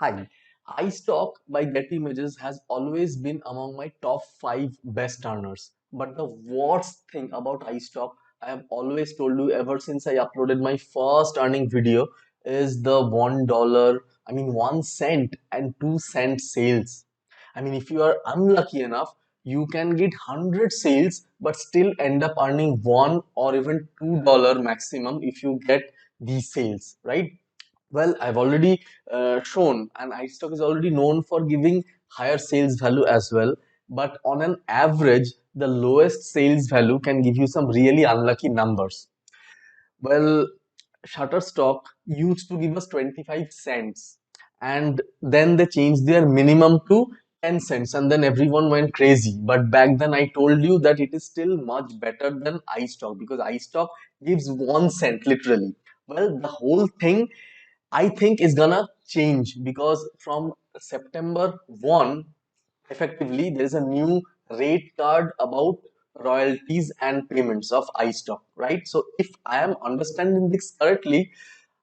Hi, iStock by Get Images has always been among my top 5 best earners. But the worst thing about iStock, I have always told you ever since I uploaded my first earning video, is the $1, 1 cent and 2 cent sales. If you are unlucky enough, you can get 100 sales but still end up earning 1 or even $2 maximum if you get these sales, right? Well, I've already shown, and iStock is already known for giving higher sales value as well. But on an average, the lowest sales value can give you some really unlucky numbers. Well, Shutterstock used to give us 25 cents, and then they changed their minimum to 10 cents, and then everyone went crazy. But back then, I told you that it is still much better than iStock because iStock gives 1 cent literally. Well, the whole thing I think is gonna change because from September 1, effectively, there is a new rate card about royalties and payments of iStock, right? So if I am understanding this correctly,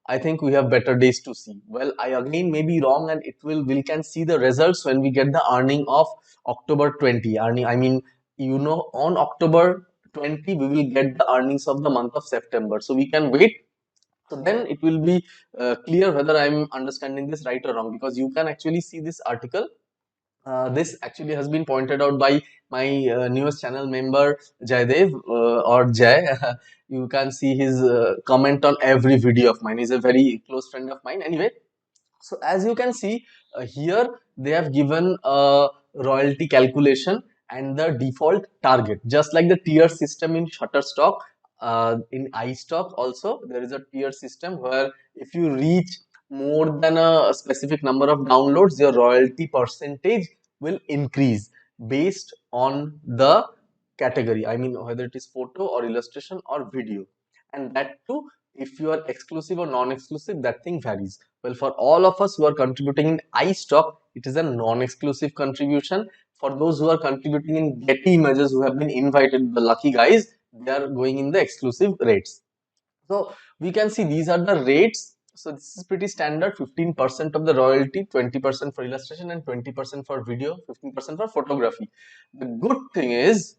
I think we have better days to see. Well, I again may be wrong, and it will we can see the results when we get the earning of October 20. On October 20, we will get the earnings of the month of September. So we can wait, so then it will be clear whether I'm understanding this right or wrong, because you can actually see this article. This actually has been pointed out by my newest channel member Jaydev, or Jay. You can see his comment on every video of mine. He's a very close friend of mine. Anyway, so as you can see here, they have given a royalty calculation and the default target, just like the tier system in Shutterstock. In iStock also there is a tier system where if you reach more than a specific number of downloads, your royalty percentage will increase based on the category. Whether it is photo or illustration or video, and that too, if you are exclusive or non-exclusive, that thing varies. Well, for all of us who are contributing in iStock, it is a non-exclusive contribution. For those who are contributing in Getty Images, who have been invited, the lucky guys, they are going in the exclusive rates. So we can see these are the rates. So this is pretty standard: 15% of the royalty, 20% for illustration, and 20% for video, 15% for photography. The good thing is,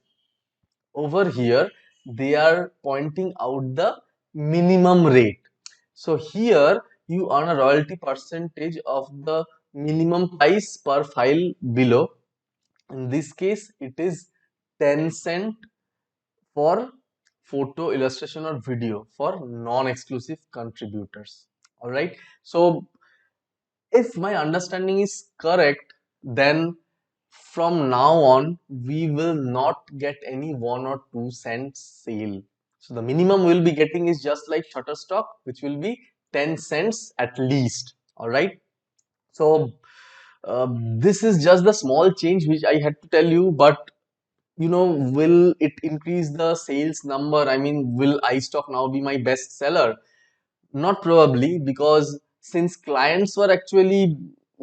over here they are pointing out the minimum rate. So here you earn a royalty percentage of the minimum price per file below. In this case it is 10 cent for photo, illustration or video for non-exclusive contributors. All right, so if my understanding is correct, then from now on we will not get any 1 or 2 cent sale. So the minimum we'll be getting is just like Shutterstock, which will be 10 cents at least. All right, so this is just the small change which I had to tell you. But will it increase the sales number? Will iStock now be my best seller? Not probably, because since clients were actually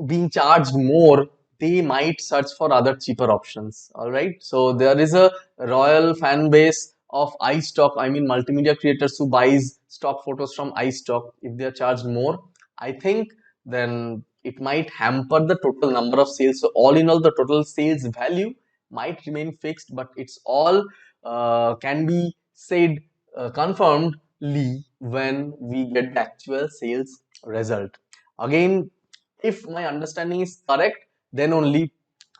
being charged more, they might search for other cheaper options. All right. So there is a royal fan base of iStock. Multimedia creators who buys stock photos from iStock. If they are charged more, I think then it might hamper the total number of sales. So all in all, the total sales value might remain fixed, but it's all can be said confirmed when we get the actual sales result. Again, if my understanding is correct, then only.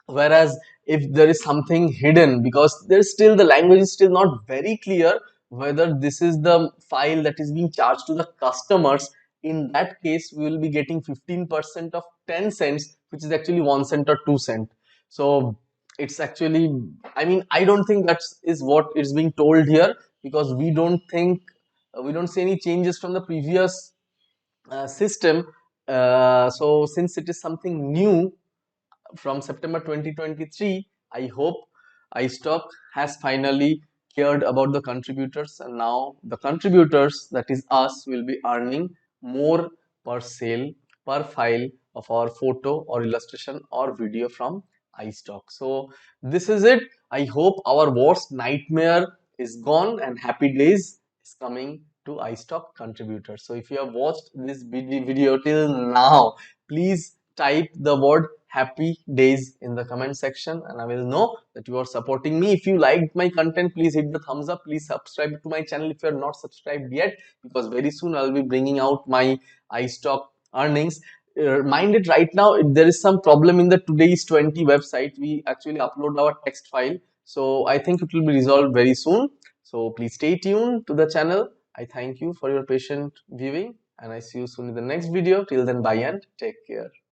Whereas if there is something hidden, because there's still the language is still not very clear whether this is the file that is being charged to the customers, in that case we will be getting 15% of 10 cents, which is actually 1 cent or 2 cent. So it's actually, I don't think that is what is being told here, because we don't see any changes from the previous system. So since it is something new from September 2023, I hope iStock has finally cared about the contributors, and now the contributors, that is us, will be earning more per sale, per file of our photo or illustration or video from iStock. So this is it. I hope our worst nightmare is gone and happy days is coming to iStock contributors. So if you have watched this video till now, please type the word happy days in the comment section, and I will know that you are supporting me. If you liked my content, please hit the thumbs up. Please subscribe to my channel if you are not subscribed yet, because very soon I'll be bringing out my iStock earnings. Mind it, right now there is some problem in the today's 20 website. We actually upload our text file, so I think it will be resolved very soon. So please stay tuned to the channel. I thank you for your patient viewing, and I see you soon in the next video. Till then, bye and take care.